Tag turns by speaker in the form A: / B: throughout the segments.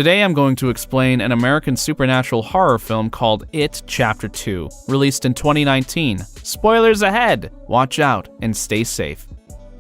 A: Today I'm going to explain an American supernatural horror film called It Chapter 2, released in 2019. Spoilers ahead! Watch out and stay safe.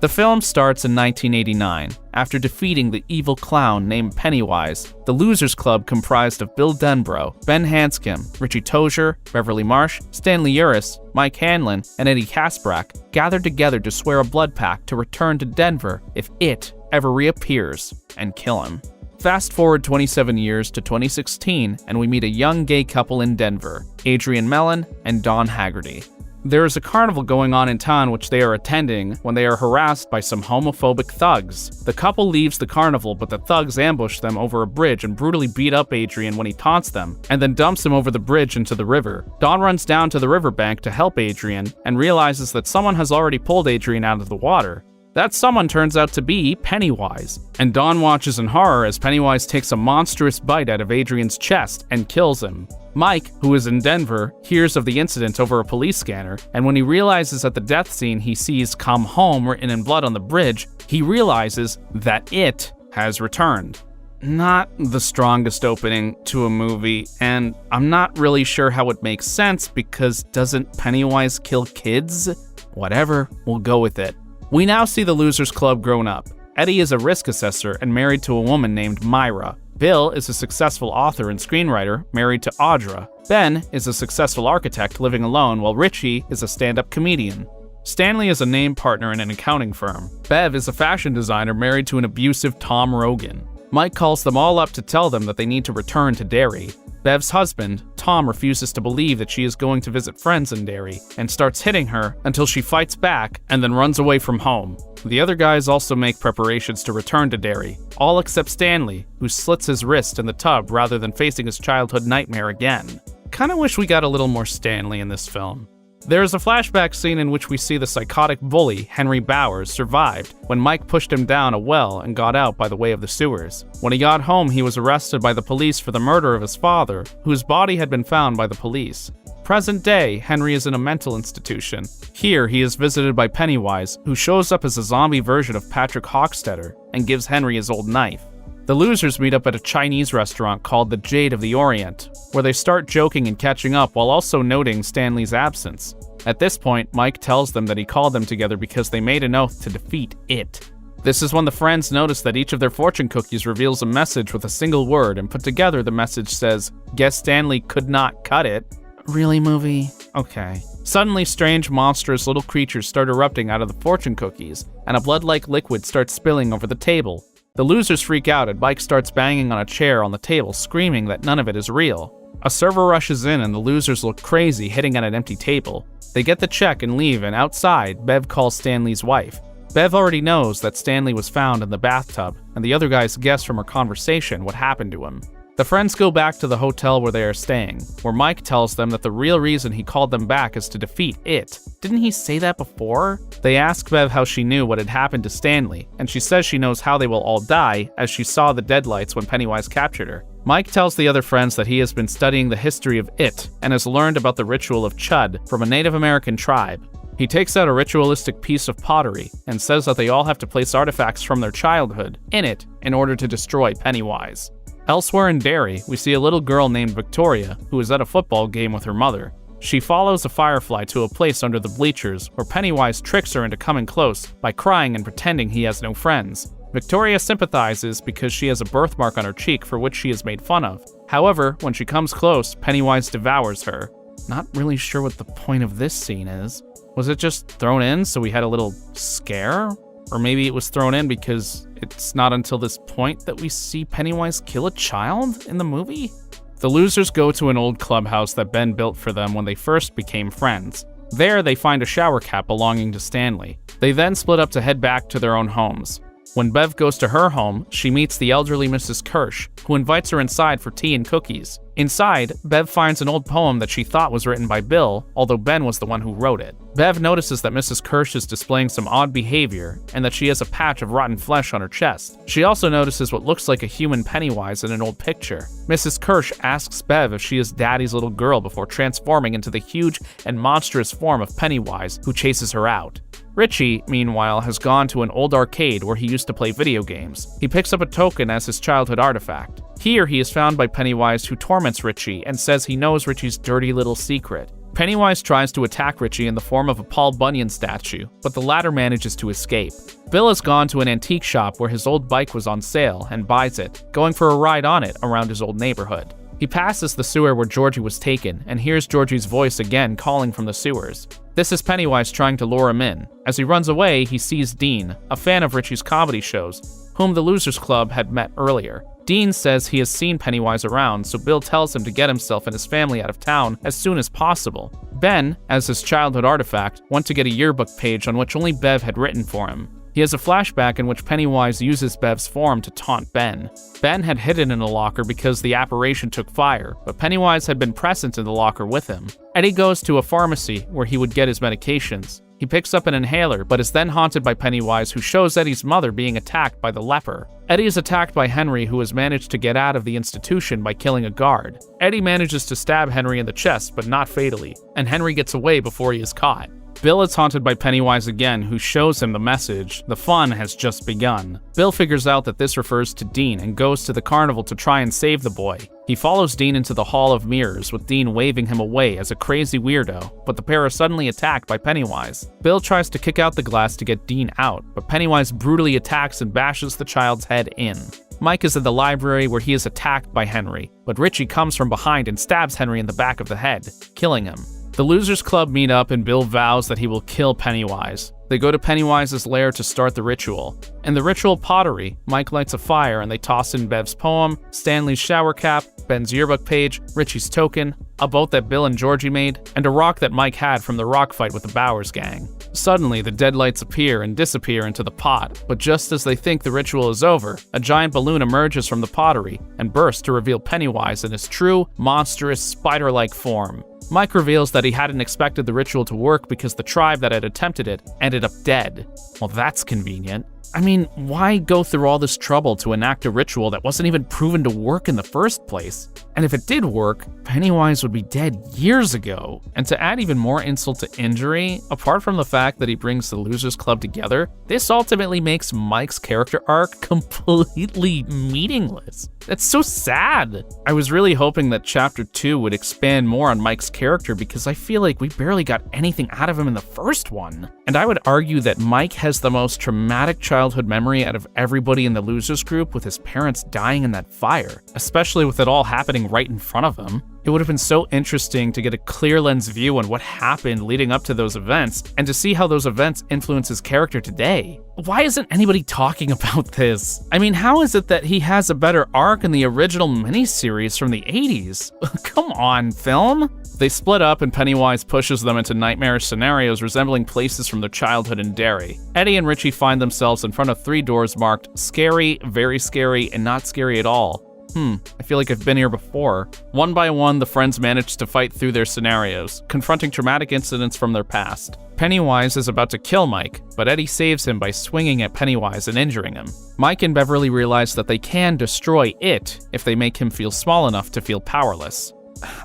A: The film starts in 1989. After defeating the evil clown named Pennywise, the Losers Club comprised of Bill Denbrough, Ben Hanscom, Richie Tozier, Beverly Marsh, Stanley Uris, Mike Hanlon, and Eddie Kaspbrak gathered together to swear a blood pact to return to Denver if it ever reappears and kill him. Fast forward 27 years to 2016, and we meet a young gay couple in Denver, Adrian Mellon and Dawn Haggerty. There is a carnival going on in town which they are attending when they are harassed by some homophobic thugs. The couple leaves the carnival, but the thugs ambush them over a bridge and brutally beat up Adrian when he taunts them, and then dumps him over the bridge into the river. Dawn runs down to the riverbank to help Adrian, and realizes that someone has already pulled Adrian out of the water. That someone turns out to be Pennywise, and Dawn watches in horror as Pennywise takes a monstrous bite out of Adrian's chest and kills him. Mike, who is in Denver, hears of the incident over a police scanner, and when he realizes at the death scene he sees "Come Home" written in blood on the bridge, he realizes that it has returned. Not the strongest opening to a movie, and I'm not really sure how it makes sense because doesn't Pennywise kill kids? Whatever, we'll go with it. We now see the Losers Club grown up. Eddie is a risk assessor and married to a woman named Myra. Bill is a successful author and screenwriter, married to Audra. Ben is a successful architect living alone, while Richie is a stand-up comedian. Stanley is a named partner in an accounting firm. Bev is a fashion designer married to an abusive Tom Rogan. Mike calls them all up to tell them that they need to return to Derry. Bev's husband, Tom, refuses to believe that she is going to visit friends in Derry and starts hitting her until she fights back and then runs away from home. The other guys also make preparations to return to Derry, all except Stanley, who slits his wrist in the tub rather than facing his childhood nightmare again. Kinda wish we got a little more Stanley in this film. There is a flashback scene in which we see the psychotic bully, Henry Bowers, survived when Mike pushed him down a well and got out by the way of the sewers. When he got home, he was arrested by the police for the murder of his father, whose body had been found by the police. Present day, Henry is in a mental institution. Here, he is visited by Pennywise, who shows up as a zombie version of Patrick Hockstetter and gives Henry his old knife. The losers meet up at a Chinese restaurant called the Jade of the Orient, where they start joking and catching up while also noting Stanley's absence. At this point, Mike tells them that he called them together because they made an oath to defeat it. This is when the friends notice that each of their fortune cookies reveals a message with a single word, and put together the message says, "Guess Stanley could not cut it." Really, movie? Okay. Suddenly, strange, monstrous little creatures start erupting out of the fortune cookies, and a blood-like liquid starts spilling over the table. The losers freak out and Mike starts banging on a chair on the table, screaming that none of it is real. A server rushes in and the losers look crazy, hitting at an empty table. They get the check and leave, and outside, Bev calls Stanley's wife. Bev already knows that Stanley was found in the bathtub, and the other guys guess from her conversation what happened to him. The friends go back to the hotel where they are staying, where Mike tells them that the real reason he called them back is to defeat it. Didn't he say that before? They ask Bev how she knew what had happened to Stanley, and she says she knows how they will all die, as she saw the deadlights when Pennywise captured her. Mike tells the other friends that he has been studying the history of it, and has learned about the ritual of Chud from a Native American tribe. He takes out a ritualistic piece of pottery, and says that they all have to place artifacts from their childhood in it in order to destroy Pennywise. Elsewhere in Derry, we see a little girl named Victoria, who is at a football game with her mother. She follows a firefly to a place under the bleachers, where Pennywise tricks her into coming close by crying and pretending he has no friends. Victoria sympathizes because she has a birthmark on her cheek for which she is made fun of. However, when she comes close, Pennywise devours her. Not really sure what the point of this scene is. Was it just thrown in so we had a little scare? Or maybe it was thrown in because it's not until this point that we see Pennywise kill a child in the movie? The losers go to an old clubhouse that Ben built for them when they first became friends. There, they find a shower cap belonging to Stanley. They then split up to head back to their own homes. When Bev goes to her home, she meets the elderly Mrs. Kirsch, who invites her inside for tea and cookies. Inside, Bev finds an old poem that she thought was written by Bill, although Ben was the one who wrote it. Bev notices that Mrs. Kirsch is displaying some odd behavior, and that she has a patch of rotten flesh on her chest. She also notices what looks like a human Pennywise in an old picture. Mrs. Kirsch asks Bev if she is Daddy's little girl before transforming into the huge and monstrous form of Pennywise, who chases her out. Richie, meanwhile, has gone to an old arcade where he used to play video games. He picks up a token as his childhood artifact. Here, he is found by Pennywise, who torments Richie and says he knows Richie's dirty little secret. Pennywise tries to attack Richie in the form of a Paul Bunyan statue, but the latter manages to escape. Bill has gone to an antique shop where his old bike was on sale and buys it, going for a ride on it around his old neighborhood. He passes the sewer where Georgie was taken and hears Georgie's voice again calling from the sewers. This is Pennywise trying to lure him in. As he runs away, he sees Dean, a fan of Richie's comedy shows, whom the Losers Club had met earlier. Dean says he has seen Pennywise around, so Bill tells him to get himself and his family out of town as soon as possible. Ben, as his childhood artifact, went to get a yearbook page on which only Bev had written for him. He has a flashback in which Pennywise uses Bev's form to taunt Ben. Ben had hidden in a locker because the apparition took fire, but Pennywise had been present in the locker with him. Eddie goes to a pharmacy where he would get his medications. He picks up an inhaler, but is then haunted by Pennywise, who shows Eddie's mother being attacked by the leper. Eddie is attacked by Henry, who has managed to get out of the institution by killing a guard. Eddie manages to stab Henry in the chest, but not fatally, and Henry gets away before he is caught. Bill is haunted by Pennywise again, who shows him the message, "The fun has just begun." Bill figures out that this refers to Dean and goes to the carnival to try and save the boy. He follows Dean into the Hall of Mirrors, with Dean waving him away as a crazy weirdo, but the pair are suddenly attacked by Pennywise. Bill tries to kick out the glass to get Dean out, but Pennywise brutally attacks and bashes the child's head in. Mike is in the library where he is attacked by Henry, but Richie comes from behind and stabs Henry in the back of the head, killing him. The Losers Club meet up and Bill vows that he will kill Pennywise. They go to Pennywise's lair to start the ritual. In the ritual pottery, Mike lights a fire and they toss in Bev's poem, Stanley's shower cap, Ben's yearbook page, Richie's token, a boat that Bill and Georgie made, and a rock that Mike had from the rock fight with the Bowers gang. Suddenly, the dead lights appear and disappear into the pot, but just as they think the ritual is over, a giant balloon emerges from the pottery and bursts to reveal Pennywise in his true, monstrous, spider-like form. Mike reveals that he hadn't expected the ritual to work because the tribe that had attempted it ended up dead. Well, that's convenient. I mean, why go through all this trouble to enact a ritual that wasn't even proven to work in the first place? And if it did work, Pennywise would be dead years ago. And to add even more insult to injury, apart from the fact that he brings the Losers Club together, this ultimately makes Mike's character arc completely meaningless. That's so sad. I was really hoping that Chapter 2 would expand more on Mike's character because I feel like we barely got anything out of him in the first one. And I would argue that Mike has the most traumatic childhood memory out of everybody in the Losers group, with his parents dying in that fire, especially with it all happening right in front of him. It would have been so interesting to get a clear lens view on what happened leading up to those events, and to see how those events influence his character today. Why isn't anybody talking about this? I mean, how is it that he has a better arc in the original miniseries from the 80s? Come on, film! They split up and Pennywise pushes them into nightmarish scenarios resembling places from their childhood in Derry. Eddie and Richie find themselves in front of 3 doors marked scary, very scary, and not scary at all. I feel like I've been here before. One by one, the friends manage to fight through their scenarios, confronting traumatic incidents from their past. Pennywise is about to kill Mike, but Eddie saves him by swinging at Pennywise and injuring him. Mike and Beverly realize that they can destroy it if they make him feel small enough to feel powerless.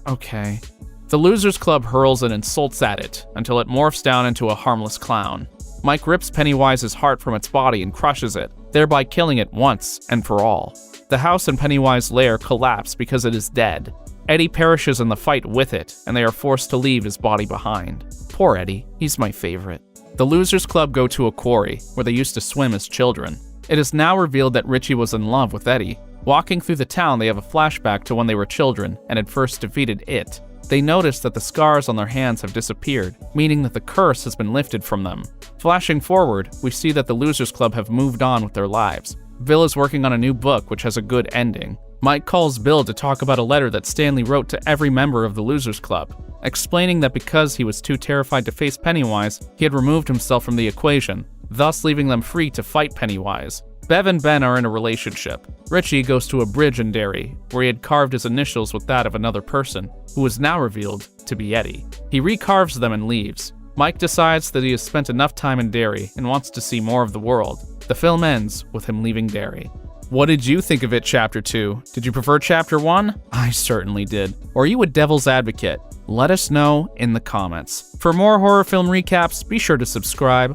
A: Okay. The Losers Club hurls and insults at it, until it morphs down into a harmless clown. Mike rips Pennywise's heart from its body and crushes it, thereby killing it once and for all. The house in Pennywise's lair collapse because it is dead. Eddie perishes in the fight with it, and they are forced to leave his body behind. Poor Eddie, he's my favorite. The Losers Club go to a quarry, where they used to swim as children. It is now revealed that Richie was in love with Eddie. Walking through the town, they have a flashback to when they were children, and had first defeated it. They notice that the scars on their hands have disappeared, meaning that the curse has been lifted from them. Flashing forward, we see that the Losers Club have moved on with their lives. Bill is working on a new book which has a good ending. Mike calls Bill to talk about a letter that Stanley wrote to every member of the Losers Club, explaining that because he was too terrified to face Pennywise, he had removed himself from the equation, thus leaving them free to fight Pennywise. Bev and Ben are in a relationship. Richie goes to a bridge in Derry, where he had carved his initials with that of another person, who is now revealed to be Eddie. He recarves them and leaves. Mike decides that he has spent enough time in Derry and wants to see more of the world. The film ends with him leaving Derry. What did you think of it, Chapter 2? Did you prefer Chapter 1? I certainly did. Or are you a devil's advocate? Let us know in the comments. For more horror film recaps, be sure to subscribe,